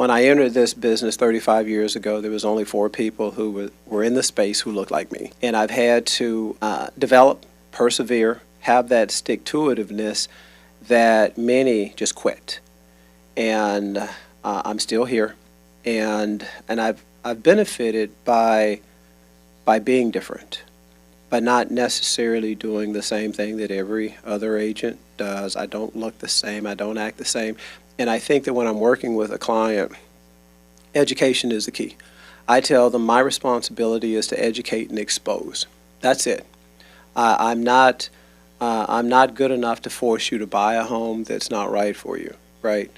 when I entered this business 35 years ago, there was only 4 people who were in the space who looked like me. And I've had to develop, persevere, have that stick-to-itiveness that many just quit. And I'm still here. And I've benefited by being different, by not necessarily doing the same thing that every other agent does. I don't look the same. I don't act the same. And I think that when I'm working with a client, education is the key. I tell them my responsibility is to educate and expose. That's it. I'm not good enough to force you to buy a home that's not right for you, right?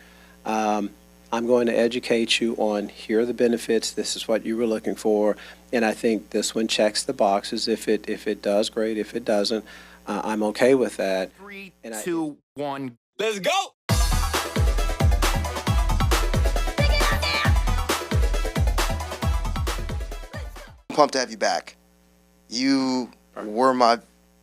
I'm going to educate you on here are the benefits. This is what you were looking for, and I think this one checks the boxes. If it does, great. If it doesn't, I'm okay with that. 3, 2, 1, let's go. I'm pumped to have you back. You were my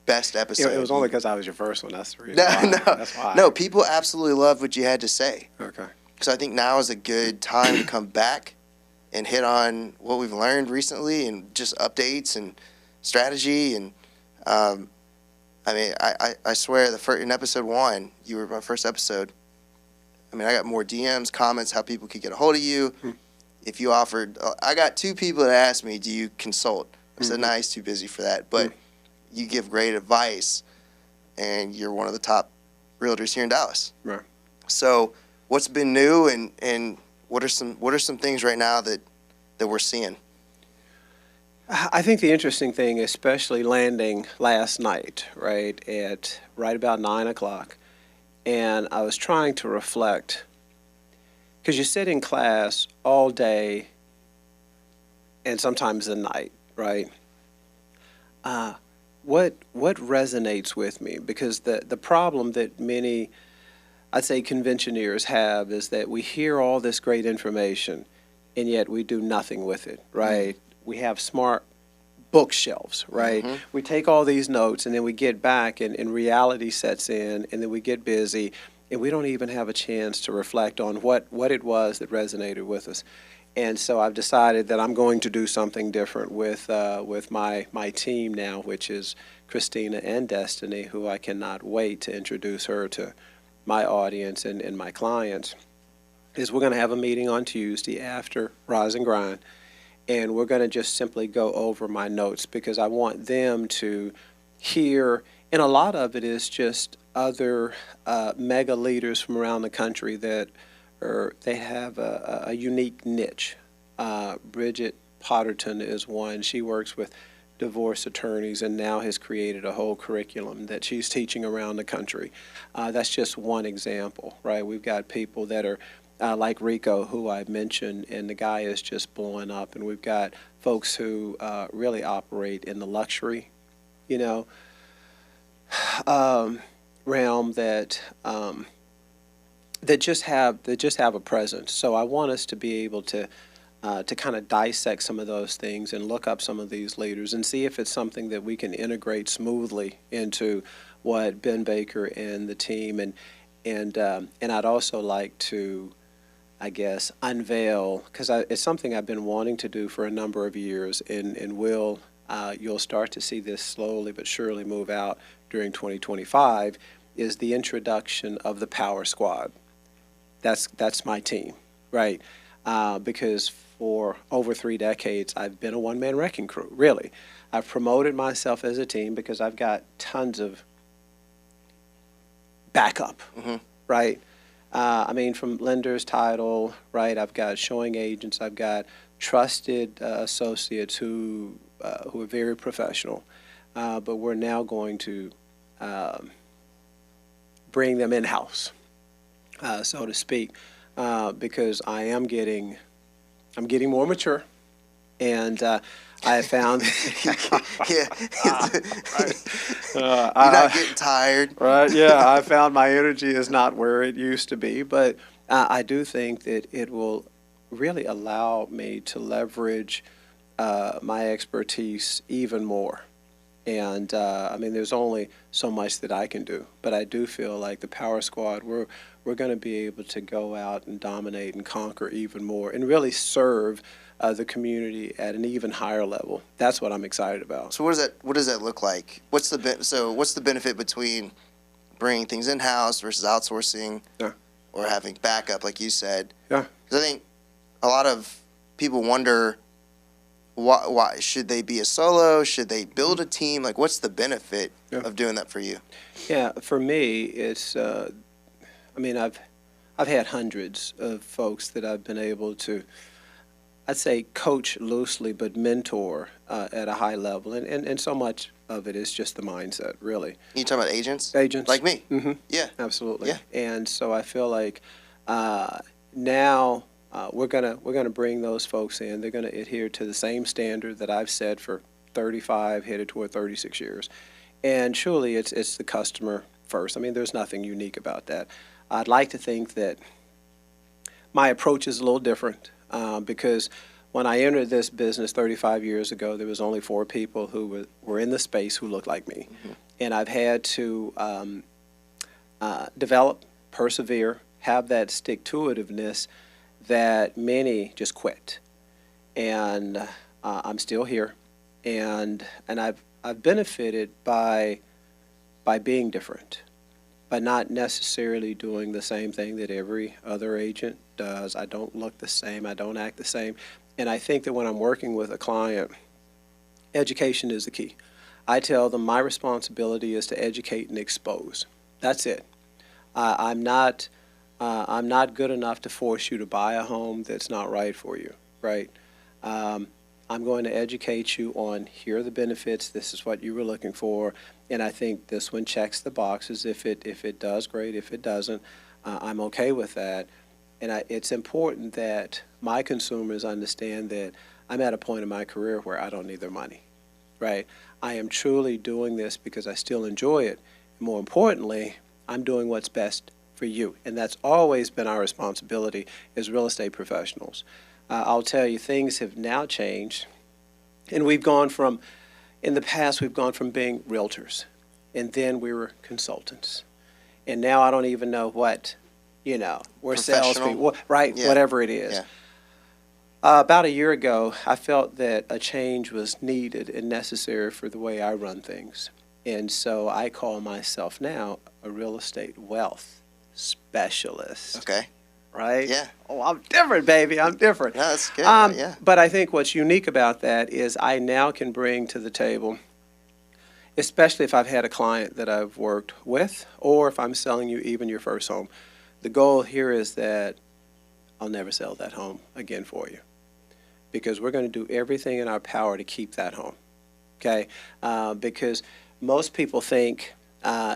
best episode. It was only because I was your first one. That's the reason. That's why. No, people absolutely loved what you had to say. Okay. So I think now is a good time to come back and hit on what we've learned recently and just updates and strategy. And I mean, I swear, in episode 1, you were my first episode. I mean, I got more DMs, comments, how people could get a hold of you. If you offered, I got 2 people that asked me, do you consult? I said, nah, he's too busy for that. But you give great advice, and you're one of the top realtors here in Dallas. Right. So what's been new, and what are some things right now that we're seeing? I think the interesting thing, especially landing last night, right about 9 o'clock, and I was trying to reflect, because you sit in class all day and sometimes at night, right? What resonates with me? Because the problem that many, I'd say, conventioneers have is that we hear all this great information, and yet we do nothing with it, right? We have smart bookshelves, right? We take all these notes, and then we get back, and reality sets in, and then we get busy, and we don't even have a chance to reflect on what it was that resonated with us. And so I've decided that I'm going to do something different with my team now, which is Christina and Destiny, who I cannot wait to introduce her to my audience and my clients. Is we're going to have a meeting on Tuesday after Rise and Grind, and we're going to just simply go over my notes, because I want them to hear, and a lot of it is just other mega leaders from around the country that they have a unique niche. Bridget Potterton is one. She works with divorce attorneys and now has created a whole curriculum that she's teaching around the country. That's just one example, right? We've got people that are like Rico, who I mentioned, and the guy is just blowing up. And we've got folks who really operate in the luxury, realm that just have a presence. So I want us to be able to kind of dissect some of those things and look up some of these leaders and see if it's something that we can integrate smoothly into what Ben Baker and the team and I'd also like to, I guess, unveil, because it's something I've been wanting to do for a number of years, and you'll start to see this slowly but surely move out during 2025, is the introduction of the Power Squad. That's my team, right? Because for over 3 decades, I've been a one-man wrecking crew, really. I've promoted myself as a team because I've got tons of backup, right? I mean, from lenders, title, right? I've got showing agents. I've got trusted associates who are very professional. But we're now going to bring them in-house, so to speak, because I'm getting more mature, and I have found you're not getting tired, right? Yeah, I found my energy is not where it used to be, but I do think that it will really allow me to leverage my expertise even more. And I mean, there's only so much that I can do, but I do feel like the Power Squad, we're going to be able to go out and dominate and conquer even more, and really serve the community at an even higher level. That's what I'm excited about. So what does that look like? What's the benefit between bringing things in house versus outsourcing, Yeah. or having backup, like you said? Yeah. Because I think a lot of people wonder, why should they be a solo? Should they build a team? Like, what's the benefit of doing that for you? Yeah, for me, it's. I mean, I've had hundreds of folks that I've been able to, I'd say, coach loosely, but mentor at a high level, and so much of it is just the mindset, really. You talking about agents? Agents, Like me? Mm-hmm. Yeah. Absolutely. Yeah. And so I feel like now we're gonna bring those folks in. They're gonna adhere to the same standard that I've set for 35, headed toward 36 years. And truly, it's the customer first. I mean, there's nothing unique about that. I'd like to think that my approach is a little different because when I entered this business 35 years ago, there was only 4 people who were in the space who looked like me. Mm-hmm. And I've had to develop, persevere, have that stick-to-itiveness that many just quit. And I'm still here, and I've benefited by being different, by not necessarily doing the same thing that every other agent does. I don't look the same. I don't act the same. And I think that when I'm working with a client, education is the key. I tell them my responsibility is to educate and expose. That's it. I'm not good enough to force you to buy a home that's not right for you, right? I'm going to educate you on, here are the benefits, this is what you were looking for, and I think this one checks the boxes. If it does, great. If it doesn't, I'm okay with that. And it's important that my consumers understand that I'm at a point in my career where I don't need their money, right? I am truly doing this because I still enjoy it. More importantly, I'm doing what's best for you, and that's always been our responsibility as real estate professionals. I'll tell you, things have now changed, and in the past, we've gone from being realtors, and then we were consultants, and now I don't even know what, we're salespeople, right? Yeah. Whatever it is. Yeah. About a year ago, I felt that a change was needed and necessary for the way I run things, and so I call myself now a real estate wealth specialist. Okay. Right? Yeah. Oh, I'm different, baby. I'm different. No, that's good. Yeah. But I think what's unique about that is I now can bring to the table, especially if I've had a client that I've worked with, or if I'm selling you even your first home. The goal here is that I'll never sell that home again for you, because we're going to do everything in our power to keep that home. Okay? Because most people think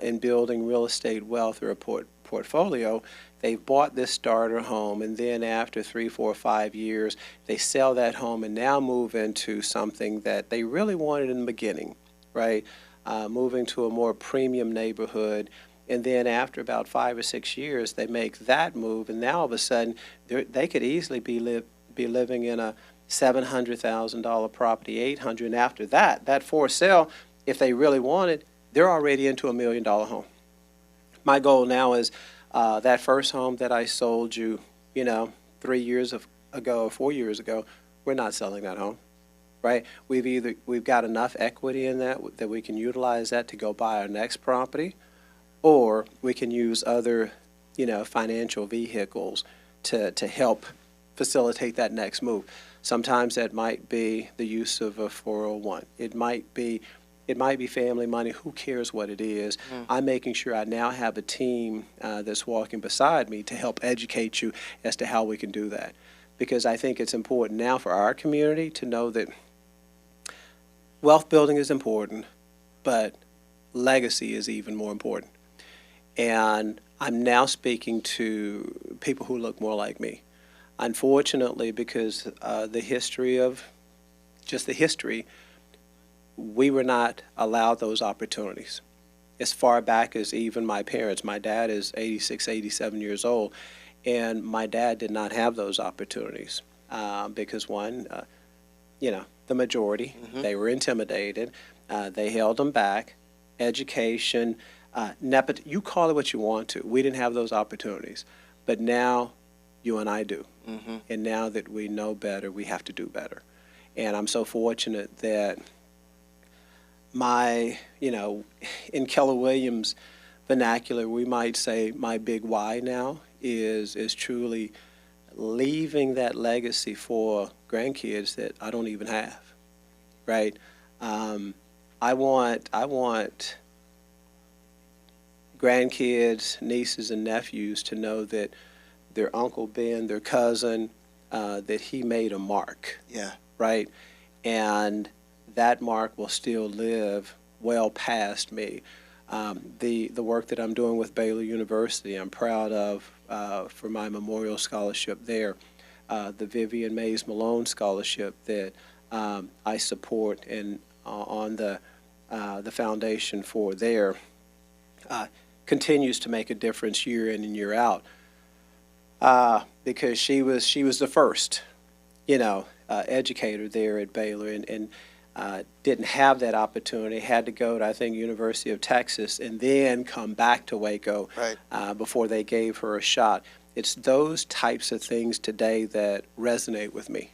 in building real estate wealth or a portfolio, they've bought this starter home, and then after 3, 4, 5 years, they sell that home and now move into something that they really wanted in the beginning, right? Moving to a more premium neighborhood, and then after about 5 or 6 years, they make that move, and now all of a sudden, they could easily be living in a $700,000 property, $800,000, and after that for sale, if they really wanted, they're already into $1 million home. My goal now is that first home that I sold you, 3 years ago or 4 years ago, we're not selling that home, right? We've got enough equity in that we can utilize that to go buy our next property, or we can use other, financial vehicles to help facilitate that next move. Sometimes that might be the use of a 401. It might be family money. Who cares what it is? I'm making sure I now have a team that's walking beside me to help educate you as to how we can do that. Because I think it's important now for our community to know that wealth building is important, but legacy is even more important. And I'm now speaking to people who look more like me. Unfortunately, because the history, we were not allowed those opportunities. As far back as even my parents, my dad is 86, 87 years old, and my dad did not have those opportunities because one, the majority, they were intimidated. They held them back. Education, you call it what you want to. We didn't have those opportunities. But now you and I do. Mm-hmm. And now that we know better, we have to do better. And I'm so fortunate that in Keller Williams vernacular, we might say my big why now is truly leaving that legacy for grandkids that I don't even have, right? I want grandkids, nieces, and nephews to know that their Uncle Ben, their cousin, that he made a mark, Yeah. right? And that mark will still live well past me. The work that I'm doing with Baylor University, I'm proud of for my memorial scholarship there. The Vivian Mays Malone Scholarship that I support and on the foundation for there continues to make a difference year in and year out because she was the first, educator there at Baylor and didn't have that opportunity, had to go to, I think, University of Texas and then come back to Waco Right. before they gave her a shot. It's those types of things today that resonate with me,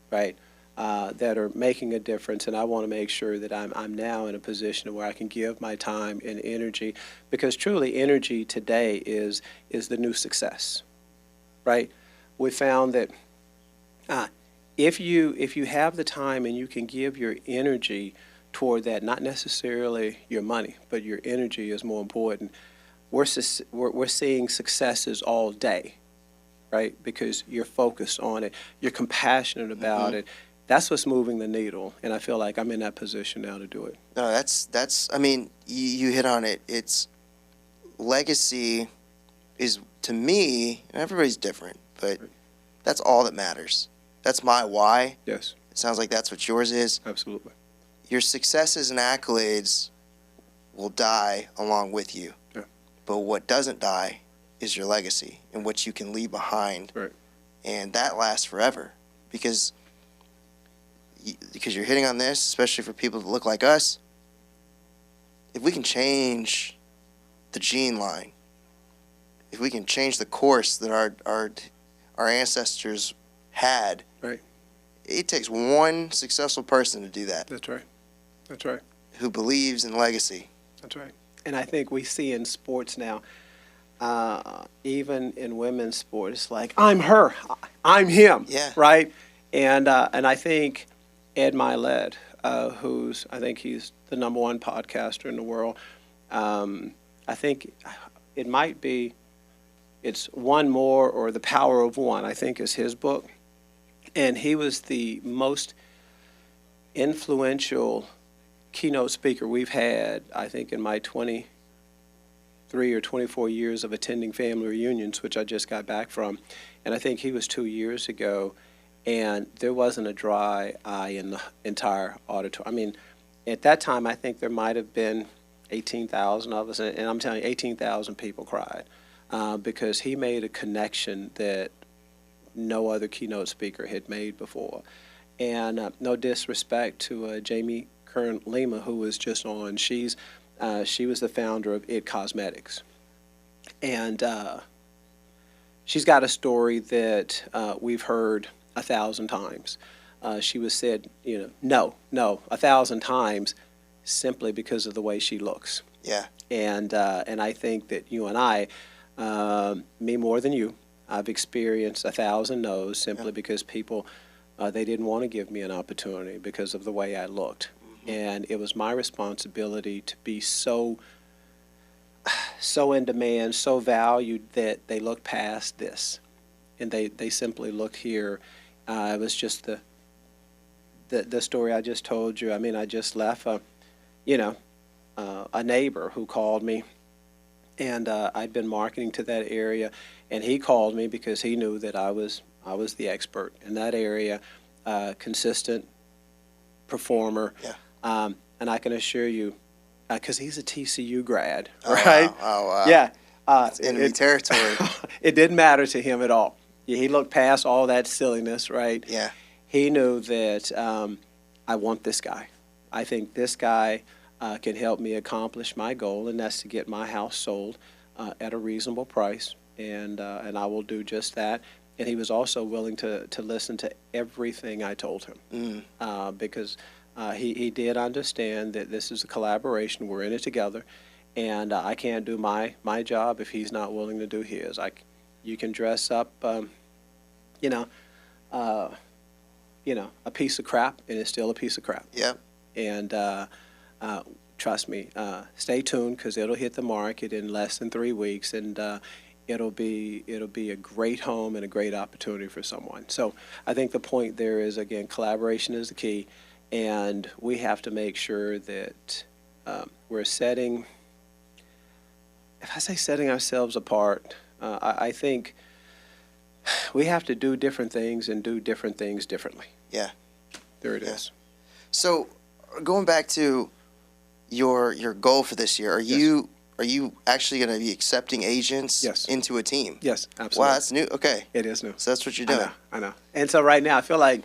right, that are making a difference, and I want to make sure that I'm now in a position where I can give my time and energy, because truly energy today is the new success, right? We found that if you have the time and you can give your energy toward that, not necessarily your money, but your energy is more important. We're seeing successes all day, right? Because you're focused on it, you're compassionate about it. That's what's moving the needle, and I feel like I'm in that position now to do it. No, that's. I mean, you hit on it. It's legacy is, to me, and everybody's different, but that's all that matters. That's my why. Yes, It sounds like that's what yours is. absolutely. Your successes and accolades will die along with you. Yeah. But what doesn't die is your legacy and what you can leave behind. Right. And that lasts forever because you're hitting on this, especially for people that look like us. If we can change the gene line, if we can change the course that our ancestors had, Right. it takes one successful person to do that, That's right. That's right. who believes in legacy. That's right. And I think we see in sports now, even in women's sport, it's like, I'm her, I'm him, Yeah. right? And I think Ed Milet, I think he's the #1 podcaster in the world. I think it might be, it's One More or The Power of One, I think is his book. And he was the most influential keynote speaker we've had, I think, in my 23 or 24 years of attending family reunions, which I just got back from. And I think he was 2 years ago, and there wasn't a dry eye in the entire auditorium. I mean, at that time, I think there might have been 18,000 of us, and I'm telling you, 18,000 people cried because he made a connection that no other keynote speaker had made before. And no disrespect to Jamie Kern Lima, who was just on. She was the founder of It Cosmetics. And she's got a story that we've heard 1,000 times. She was said, no, 1,000 times simply because of the way she looks. Yeah. And I think that you and I, me more than you, I've experienced 1,000 no's simply because people, they didn't want to give me an opportunity because of the way I looked. And it was my responsibility to be so in demand, so valued that they looked past this. And they simply looked here. It was just the story I just told you. I mean, I just left a neighbor who called me, and I'd been marketing to that area, and he called me because he knew that I was the expert in that area, consistent performer. Yeah. And I can assure you, because he's a TCU grad, Oh, right? Wow. Oh, wow. Yeah. It's enemy territory. It didn't matter to him at all. Yeah, he looked past all that silliness, right? Yeah. He knew that I want this guy. I think this guy can help me accomplish my goal, and that's to get my house sold at a reasonable price, and I will do just that. And he was also willing to listen to everything I told him, because he did understand that this is a collaboration. We're in it together, and I can't do my job if he's not willing to do his. You can dress up, you know, uh, a piece of crap, and it's still a piece of crap. Yep. And trust me, stay tuned because it'll hit the market in less than 3 weeks, and it'll be a great home and a great opportunity for someone. So I think the point there is, again, collaboration is the key, and we have to make sure that we're setting. If I say setting ourselves apart, I think we have to do different things and do different things differently. Yeah. There it is. So, going back to your goal for this year, are you actually going to be accepting agents into a team? Yes, absolutely. Wow, that's new. Okay. It is new. So that's what you're doing. I know. And so right now I feel like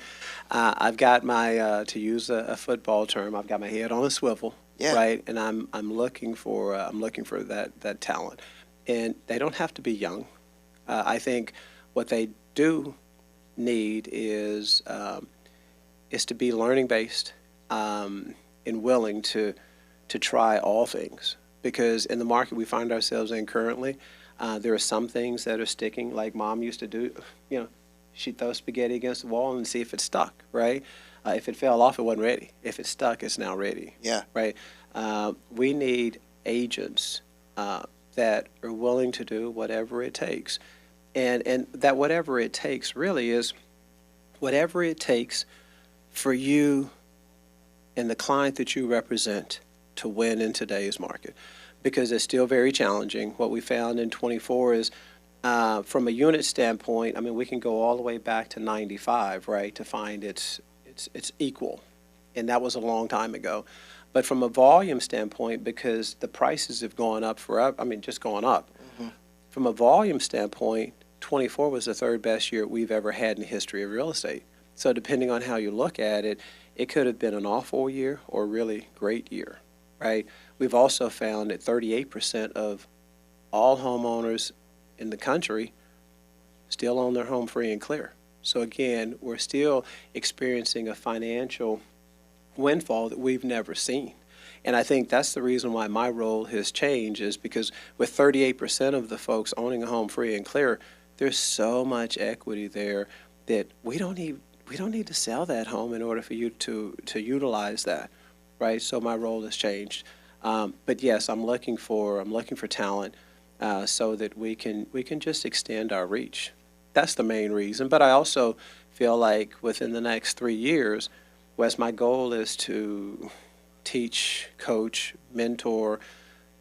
I've got my, to use a football term, I've got my head on a swivel. Yeah. Right, and I'm looking for that talent, and they don't have to be young. I think what they do need is to be learning based, and willing to try all things, because in the market we find ourselves in currently, there are some things that are sticking, like Mom used to do. She'd throw spaghetti against the wall and see if it stuck, right? If it fell off, it wasn't ready. If it stuck, it's now ready. Yeah. Right? We need agents that are willing to do whatever it takes. And that whatever it takes really is whatever it takes for you and the client that you represent to win in today's market, because it's still very challenging. What we found in 24 is, from a unit standpoint, I mean, we can go all the way back to 95, right, to find it's equal, and that was a long time ago. But from a volume standpoint, because the prices have gone up forever, I mean, just going up. Mm-hmm. From a volume standpoint, 24 was the third best year we've ever had in the history of real estate. So depending on how you look at it, it could have been an awful year or a really great year, right? We've also found that 38% of all homeowners in the country still own their home free and clear. So again, we're still experiencing a financial windfall that we've never seen. And I think that's the reason why my role has changed, is because with 38% of the folks owning a home free and clear, there's so much equity there that we don't need to sell that home in order for you to utilize that, right? So my role has changed. But yes, I'm looking for talent so that we can just extend our reach. That's the main reason. But I also feel like within the next 3 years, Wes, my goal is to teach, coach, mentor,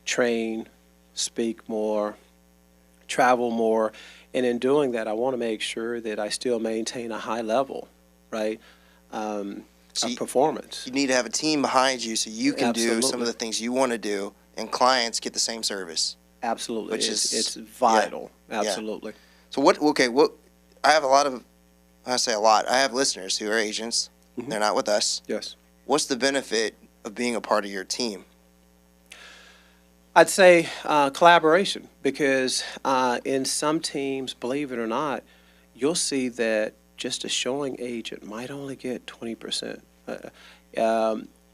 train, speak more, travel more. And in doing that, I want to make sure that I still maintain a high level, right, of performance. You need to have a team behind you so you can do some of the things you want to do, and clients get the same service. Absolutely. It's vital. Yeah. Absolutely. Yeah. So I have I have listeners who are agents. Mm-hmm. They're not with us. Yes. What's the benefit of being a part of your team? I'd say collaboration, because in some teams, believe it or not, you'll see that just a showing agent might only get 20%.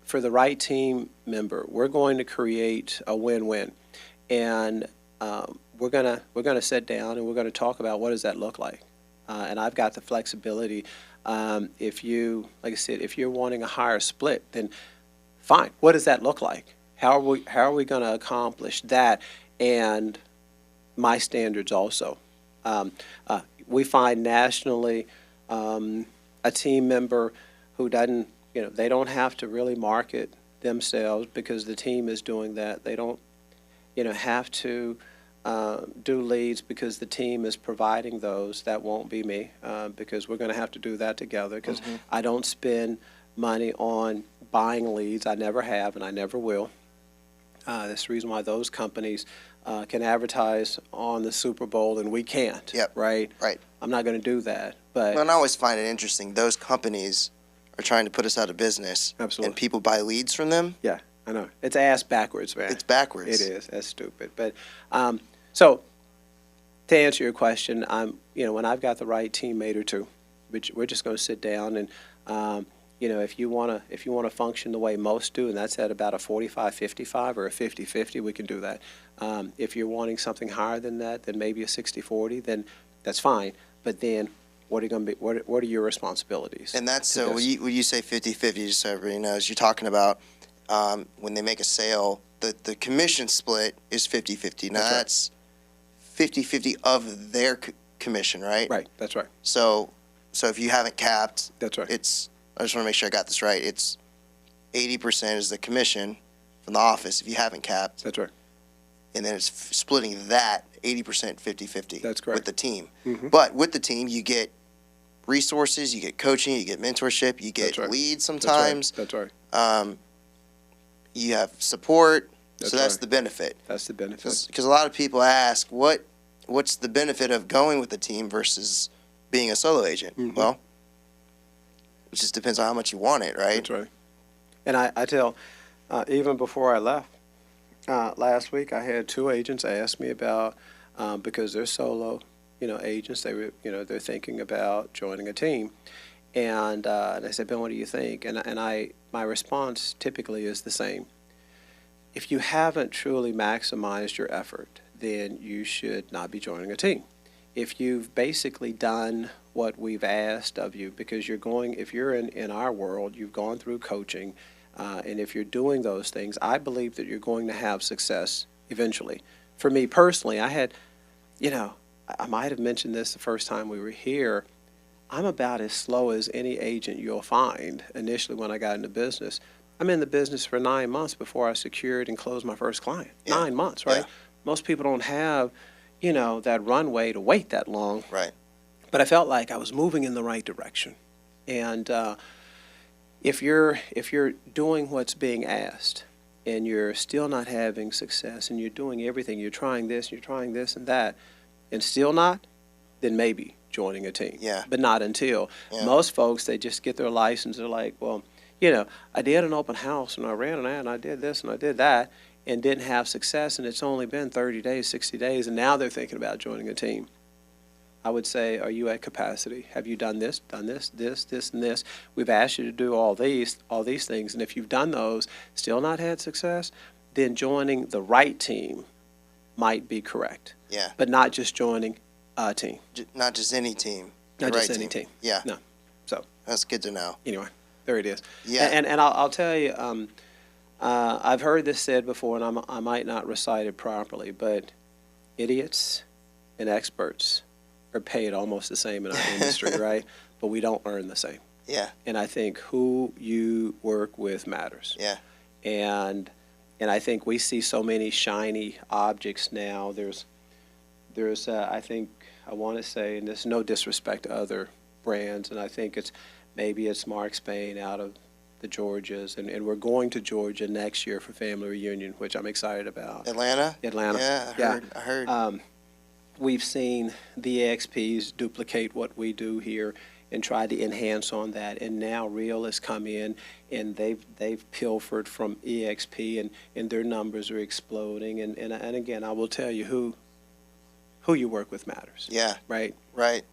For the right team member, we're going to create a win-win, and we're gonna sit down and we're gonna talk about what does that look like. And I've got the flexibility. If you're wanting a higher split, then fine. What does that look like? How are we going to accomplish that? And my standards also. We find nationally a team member who doesn't, they don't have to really market themselves because the team is doing that. They don't, have to do leads because the team is providing those. That won't be me, because we're going to have to do that together, because mm-hmm. I don't spend money on buying leads. I never have, and I never will. That's the reason why those companies can advertise on the Super Bowl and we can't. Yep. Right? Right. I'm not going to do that. But I always find it interesting. Those companies are trying to put us out of business. Absolutely. And people buy leads from them. Yeah, I know. It's ass backwards, man. It's backwards. It is. That's stupid. But so to answer your question, when I've got the right teammate or two, which we're just going to sit down and if you want to function the way most do, and that's at about a 45-55 or a 50-50, we can do that. If you're wanting something higher than that, then maybe a 60-40, then that's fine. But then what are going to be? What are your responsibilities? And that's so when you say 50-50, just so everybody knows, you're talking about when they make a sale, the commission split is 50-50. Now that's 50-50 of their commission, right? Right. That's right. So if you haven't capped, that's right. I just want to make sure I got this right. It's 80% is the commission from the office if you haven't capped. That's right. And then it's splitting that 80% 50-50. That's correct. With the team. Mm-hmm. But with the team, you get resources, you get coaching, you get mentorship, you get leads sometimes. That's right. You have support. That's so that's right. the benefit. That's the benefit. Because a lot of people ask, what's the benefit of going with the team versus being a solo agent? Mm-hmm. Well, it just depends on how much you want it, right? That's right. And I tell, even before I left last week, I had two agents ask me about because they're solo, agents. They're thinking about joining a team, and I said, Ben, what do you think? And my response typically is the same. If you haven't truly maximized your effort, then you should not be joining a team. If you've basically done what we've asked of you, because if you're in our world, you've gone through coaching, and if you're doing those things, I believe that you're going to have success eventually. For me personally, I had, I might have mentioned this the first time we were here, I'm about as slow as any agent you'll find initially when I got into business. I'm in the business for 9 months before I secured and closed my first client. Yeah. 9 months, right? Yeah. Most people don't have that runway to wait that long. Right. But I felt like I was moving in the right direction. And if you're doing what's being asked and you're still not having success and you're doing everything, you're trying this and that, and still not, then maybe joining a team. Yeah. But not until. Yeah. Most folks, they just get their license. They're like, well, I did an open house and I ran an ad and I did this and I did that, and didn't have success, and it's only been 30 days, 60 days, and now they're thinking about joining a team. I would say, are you at capacity? Have you done this, and this? We've asked you to do all these things, and if you've done those, still not had success, then joining the right team might be correct. Yeah. But not just joining a team. Not just any team. Not just any team. Yeah. No. So. That's good to know. Anyway, there it is. Yeah. And I'll tell you, I've heard this said before, and I might not recite it properly, but idiots and experts are paid almost the same in our industry, right? But we don't earn the same. Yeah. And I think who you work with matters. Yeah. And I think we see so many shiny objects now. There's I think, I want to say, and there's no disrespect to other brands, and I think maybe it's Mark Spain out of the Georgias, and we're going to Georgia next year for family reunion, which I'm excited about. Atlanta? Yeah, I heard. We've seen the EXPs duplicate what we do here and try to enhance on that, and now Real has come in, and they've pilfered from EXP, and their numbers are exploding, and again, I will tell you who you work with matters. Yeah. Right? Right.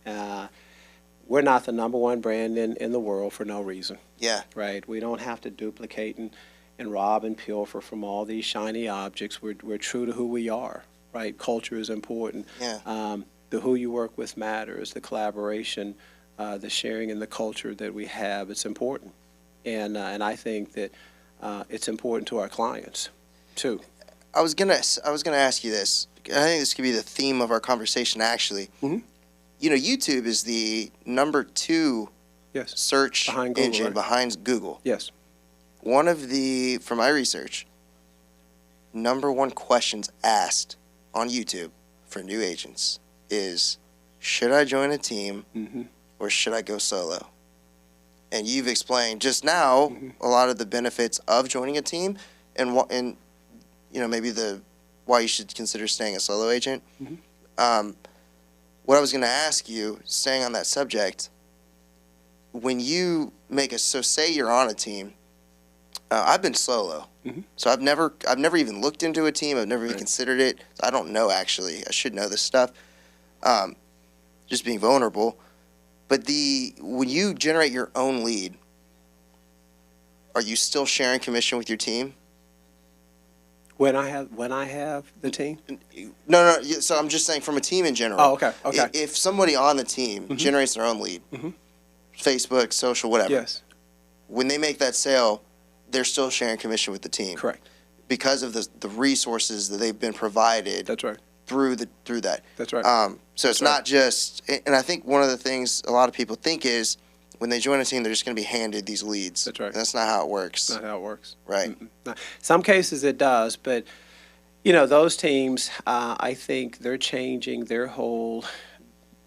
We're not the number one brand in the world for no reason. Yeah. Right. We don't have to duplicate and rob and pilfer from all these shiny objects. We're true to who we are. Right. Culture is important. Yeah. The who you work with matters. The collaboration, the sharing, and the culture that we have. It's important. And I think that it's important to our clients too. I was gonna ask you this. I think this could be the theme of our conversation. Actually. Mm-hmm. YouTube is the number 2 search engine behind Google. Yes. One of from my research, number 1 questions asked on YouTube for new agents is, should I join a team or should I go solo? And you've explained just now a lot of the benefits of joining a team and maybe why you should consider staying a solo agent. What I was going to ask you, staying on that subject, when you so say you're on a team, I've been solo. So I've never even looked into a team. I've never even considered it. I don't know, actually. I should know this stuff. Just being vulnerable. But when you generate your own lead, are you still sharing commission with your team? When I have the team? No. So I'm just saying from a team in general. Oh, okay. If somebody on the team generates their own lead, Facebook, social, whatever. Yes. When they make that sale, they're still sharing commission with the team. Correct. Because of the resources that they've been provided. That's right. Through that. That's right. So it's not just, and I think one of the things a lot of people think is when they join a team, they're just going to be handed these leads. That's right. And that's not how it works. Not how it works. Right. No. Some cases it does, but those teams, I think they're changing their whole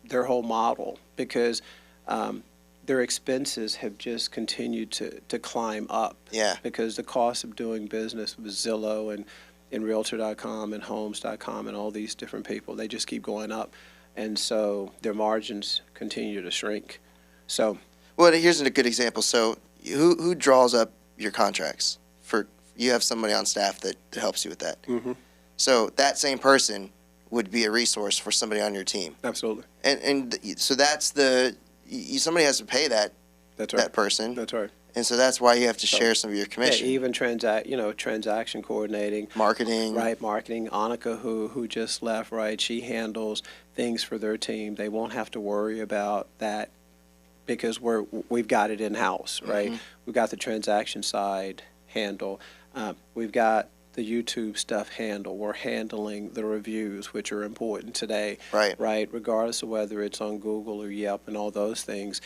model because their expenses have just continued to climb up. Yeah. Because the cost of doing business with Zillow and Realtor.com and Homes.com and all these different people, they just keep going up, and so their margins continue to shrink. So, well, here's a good example. So, who draws up your contracts? You have somebody on staff that helps you with that. Mm-hmm. So that same person would be a resource for somebody on your team. Absolutely. And so that's somebody has to pay that. That's right. That person. That's right. And so that's why you have to share some of your commission. Yeah, even transaction coordinating, marketing. Right, marketing. Annika, who just left, right, she handles things for their team. They won't have to worry about that because we've got it in house, right? Mm-hmm. We've got the transaction side handle. We've got the YouTube stuff handle. We're handling the reviews, which are important today, right? Regardless of whether it's on Google or Yelp and all those things.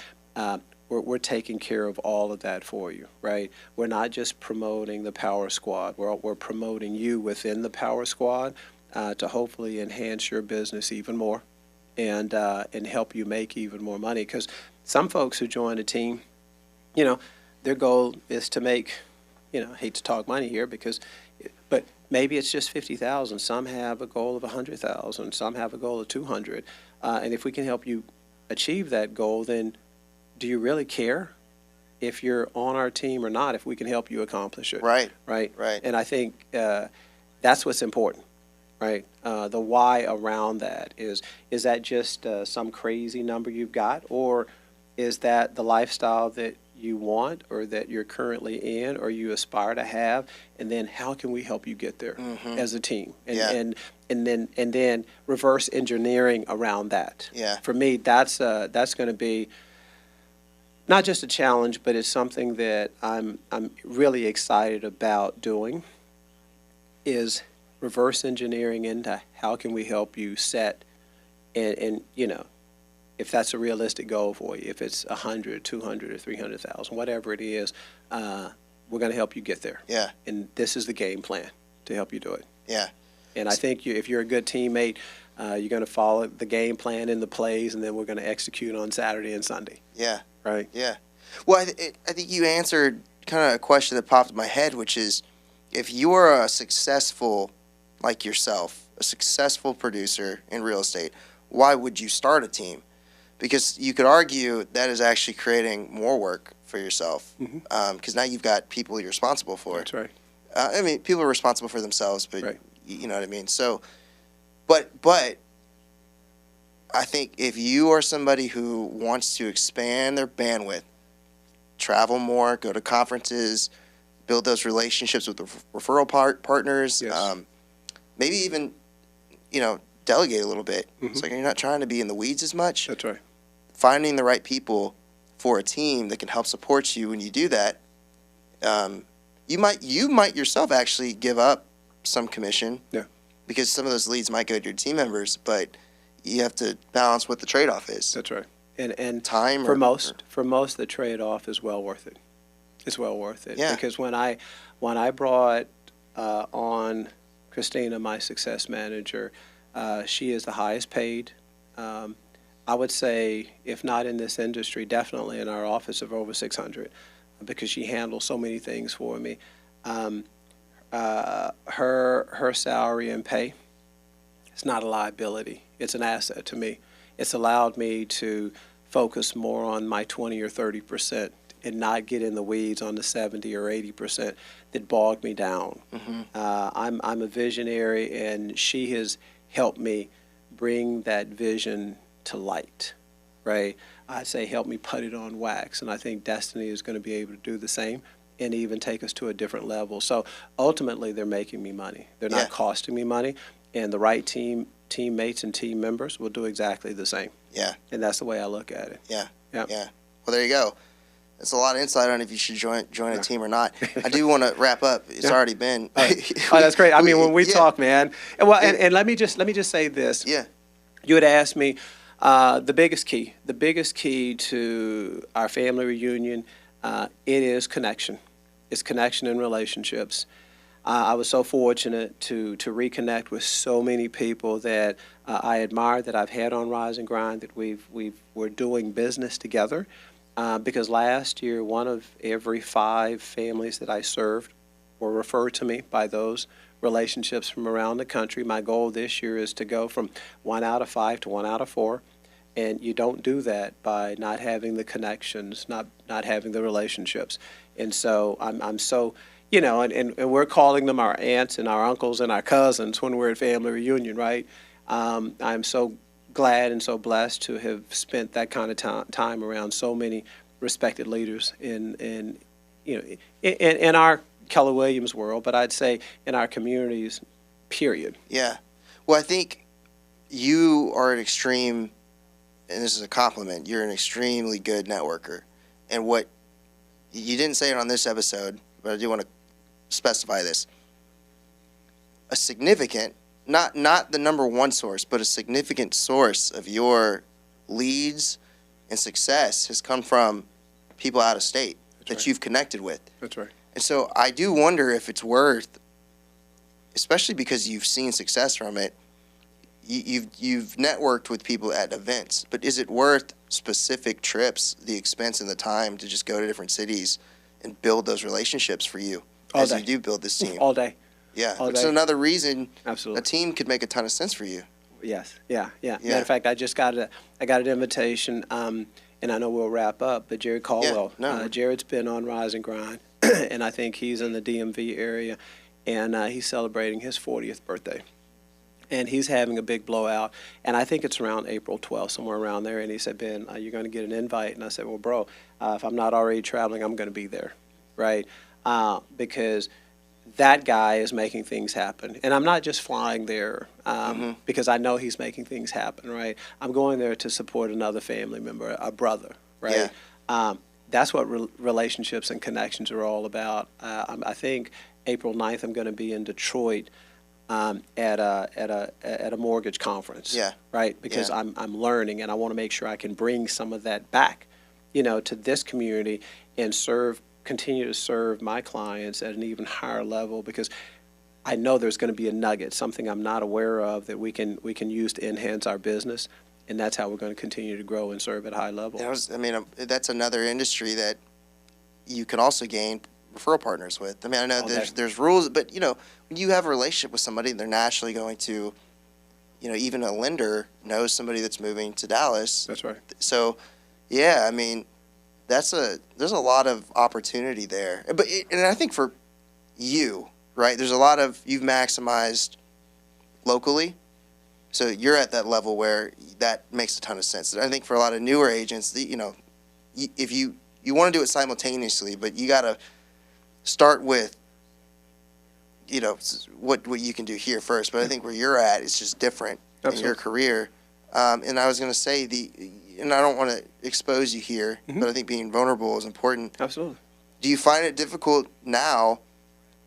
We're taking care of all of that for you, right? We're not just promoting the Power Squad. We're promoting you within the Power Squad to hopefully enhance your business even more and help you make even more money. Because some folks who join a team, their goal is to make, I hate to talk money here but maybe it's just 50,000. Some have a goal of 100,000. Some have a goal of 200. And if we can help you achieve that goal, then do you really care if you're on our team or not, if we can help you accomplish it? Right. And I think that's what's important, right? The why around that is that just some crazy number you've got, or is that the lifestyle that you want or that you're currently in or you aspire to have, and then how can we help you get there as a team? And then reverse engineering around that. Yeah. For me, that's going to be not just a challenge, but it's something that I'm really excited about doing, is reverse engineering into how can we help you set and if that's a realistic goal for you, if it's 100, 200, or 300,000, whatever it is, we're going to help you get there. Yeah. And this is the game plan to help you do it. Yeah. And I think if you're a good teammate, you're going to follow the game plan and the plays, and then we're going to execute on Saturday and Sunday. Yeah. Right? Yeah. Well, I think you answered kind of a question that popped in my head, which is if you are a successful, like yourself, a successful producer in real estate, why would you start a team? Because you could argue that is actually creating more work for yourself because now you've got people you're responsible for. That's right. I mean, people are responsible for themselves, but right. You know what I mean? So, but I think if you are somebody who wants to expand their bandwidth, travel more, go to conferences, build those relationships with the referral partners, yes. Maybe even, delegate a little bit. So you're not trying to be in the weeds as much. That's right. Finding the right people for a team that can help support you when you do that, you might yourself actually give up some commission. Yeah. Because some of those leads might go to your team members, but you have to balance what the trade-off is. That's right. And time for most, the trade-off is well worth it. It's well worth it. Yeah. Because when I brought on Christina, my success manager, she is the highest paid. I would say, if not in this industry, definitely in our office of over 600, because she handles so many things for me. Her salary and pay, it's not a liability. It's an asset to me. It's allowed me to focus more on my 20 or 30% and not get in the weeds on the 70 or 80% that bogged me down. I'm a visionary, and she has helped me bring that vision to light, right? I say help me put it on wax, and I think Destiny is going to be able to do the same and even take us to a different level. So ultimately, they're making me money. They're not costing me money, and the right teammates and team members will do exactly the same. Yeah. And that's the way I look at it. Yeah. Yeah. Yeah. Well, there you go. That's a lot of insight on if you should join a team or not. I do want to wrap up. It's already been. Oh, that's great. I mean, when we talk, man, and let me just say this. Yeah. You had asked me the biggest key to our family reunion. It is connection. It's connection and relationships. I was so fortunate to reconnect with so many people that I admire, that I've had on Rise and Grind, that we're doing business together. Because last year, one of every 5 families that I served were referred to me by those relationships from around the country. My goal this year is to go from 1 out of 5 to 1 out of 4. And you don't do that by not having the connections, not having the relationships. And so I'm so, and we're calling them our aunts and our uncles and our cousins when we're at family reunion, right? I'm so glad and so blessed to have spent that kind of time around so many respected leaders in our Keller Williams world, but I'd say in our communities, period. Yeah. Well, I think you are an extreme, and this is a compliment, you're an extremely good networker. And what you didn't say it on this episode, but I do want to specify this. A significant, not the number one source, but a significant source of your leads and success has come from people out of state that you've connected with. That's right. And so I do wonder if it's worth, especially because you've seen success from it, you've networked with people at events, but is it worth specific trips, the expense and the time to just go to different cities and build those relationships for you as you do build this team? All day. Yeah, All which is day. another reason Absolutely. a team could make a ton of sense for you. Yes. Yeah. Matter of fact, I got an invitation, and I know we'll wrap up, but Jared Caldwell. Jared's been on Rise and Grind, and I think he's in the DMV area, and he's celebrating his 40th birthday. And he's having a big blowout, and I think it's around April 12th, somewhere around there. And he said, Ben, you're going to get an invite. And I said, well, bro, if I'm not already traveling, I'm going to be there, right? Because that guy is making things happen. And I'm not just flying there because I know he's making things happen, right? I'm going there to support another family member, a brother, right? Yeah. That's what relationships and connections are all about. I think April 9th, I'm going to be in Detroit at a mortgage conference, right? Because I'm learning, and I want to make sure I can bring some of that back, to this community and continue to serve my clients at an even higher level, because I know there's going to be a nugget, something I'm not aware of that we can use to enhance our business, and that's how we're going to continue to grow and serve at a high level. That's another industry that you can also gain referral partners with. I mean, I know there's rules, but when you have a relationship with somebody, they're naturally going to, even a lender knows somebody that's moving to Dallas. That's right. So, yeah, I mean, there's a lot of opportunity there. And I think for you, right, there's a lot of, you've maximized locally. So you're at that level where that makes a ton of sense. And I think for a lot of newer agents, if you want to do it simultaneously, but you got to start with, what you can do here first. But I think where you're at, it's just different in your career. And I was going to say and I don't want to expose you here, but I think being vulnerable is important. Absolutely. Do you find it difficult now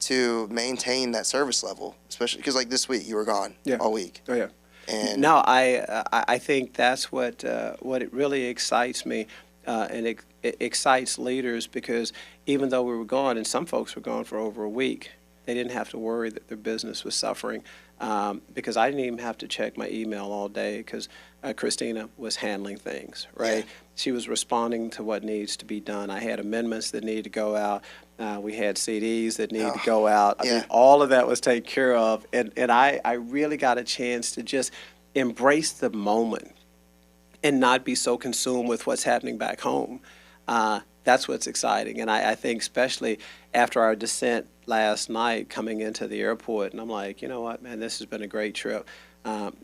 to maintain that service level, especially because like this week you were gone all week? Oh yeah. And no, I think that's what it really excites me, and it excites leaders, because even though we were gone, and some folks were gone for over a week, they didn't have to worry that their business was suffering, because I didn't even have to check my email all day, because Christina was handling things, right? Yeah. She was responding to what needs to be done. I had amendments that needed to go out. We had CDs that needed to go out. I mean, all of that was taken care of. And I really got a chance to just embrace the moment and not be so consumed with what's happening back home. That's what's exciting. And I think especially after our descent last night coming into the airport, and I'm like, you know what, man, this has been a great trip.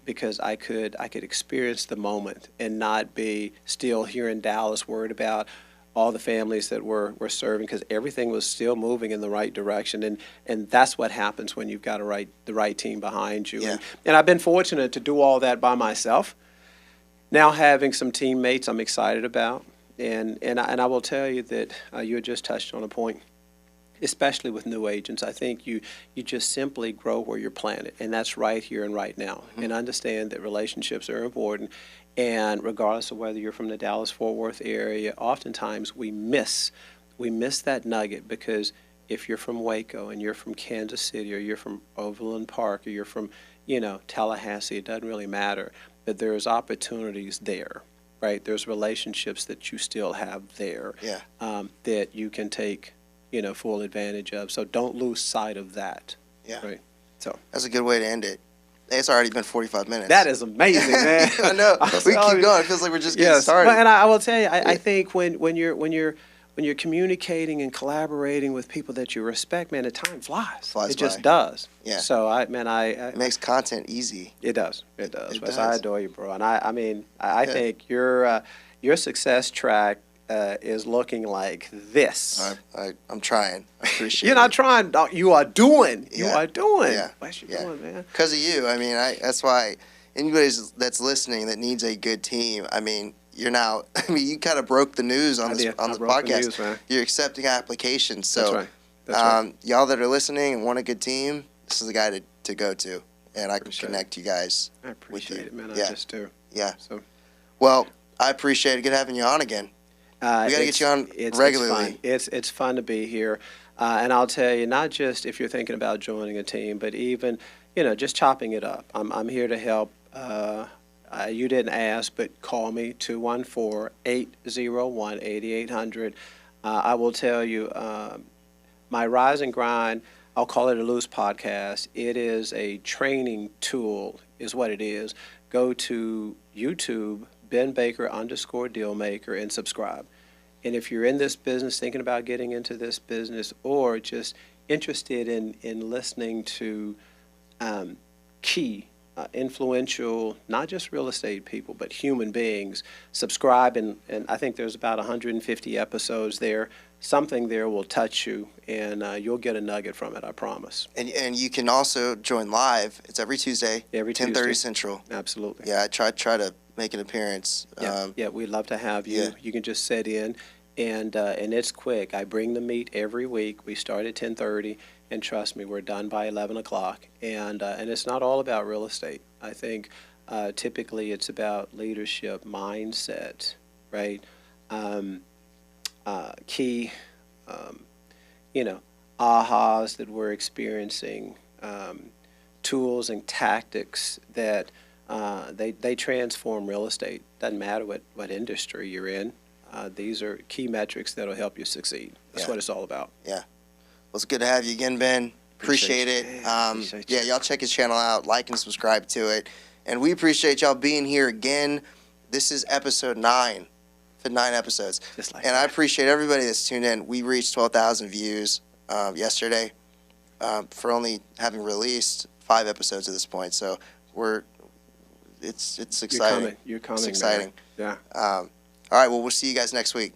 Because I could experience the moment and not be still here in Dallas worried about all the families that we're serving, because everything was still moving in the right direction, and that's what happens when you've got the right team behind you. Yeah. And I've been fortunate to do all that by myself. Now having some teammates I'm excited about, and I will tell you that you had just touched on a point, especially with new agents. I think you just simply grow where you're planted, and that's right here and right now. Mm-hmm. And understand that relationships are important, and regardless of whether you're from the Dallas-Fort Worth area, oftentimes we miss that nugget, because if you're from Waco and you're from Kansas City, or you're from Overland Park, or you're from Tallahassee, it doesn't really matter. But there's opportunities there, right? There's relationships that you still have there, Yeah. that you can take full advantage of. So don't lose sight of that. Yeah. Right. So That's a good way to end it. It's already been 45 minutes. that is amazing, man. I know. We keep going. It feels like we're just getting started. Well, and I will tell you, I think when you're communicating and collaborating with people that you respect, man, the time flies. It just by. does. Yeah. So It makes content easy. it does. It does. It Wes, does. I adore you, bro. And I mean, I Yeah. think your success track is looking like this. I'm trying. I appreciate You're not it. trying. Dog. You are doing. You Yeah. are doing. Yeah. Wes, you're Yeah. doing, man. Because of you. I mean, that's why anybody that's listening that needs a good team, I mean, you kind of broke the news on I this did. on I the broke the podcast. news, man. You're accepting applications. So, That's right. That's right. y'all that are listening and want a good team, this is the guy to go to. And I can Appreciate connect you guys. I appreciate it, man. I Yeah. just do. Yeah. So Well, I appreciate it. Good having you on again. We got to get you on regularly. It's fun to be here, and I'll tell you, not just if you're thinking about joining a team, but even just chopping it up. I'm here to help. You didn't ask, but call me 214-801-8800. I will tell you, my Rise and Grind, I'll call it a loose podcast. It is a training tool, is what it is. Go to YouTube, Ben Baker _Dealmaker, and subscribe. And if you're in this business, thinking about getting into this business, or just interested in listening to key, influential, not just real estate people, but human beings, subscribe. And I think there's about 150 episodes there. Something there will touch you, and you'll get a nugget from it, I promise. And you can also join live. It's every Tuesday, Every 10:30 Tuesday. Central. Absolutely. Yeah, I try to make an appearance. Yeah, we'd love to have you. Yeah. You can just sit in, and it's quick. I bring the meat every week. We start at 10:30, and trust me, we're done by 11 o'clock. And it's not all about real estate. I think typically it's about leadership, mindset, right? Key, ahas that we're experiencing, tools and tactics that they transform real estate. Doesn't matter what industry you're in. These are key metrics that'll help you succeed. That's what it's all about. Yeah. Well, it's good to have you again, Ben. Appreciate it. Appreciate you. Yeah, y'all check his channel out, like and subscribe to it. And we appreciate y'all being here again. This is episode 9. For 9 episodes. Just like and that. I appreciate everybody that's tuned in. We reached 12,000 views yesterday for only having released 5 episodes at this point. So it's exciting. You're coming. It's exciting. Man. Yeah. All right, well, we'll see you guys next week.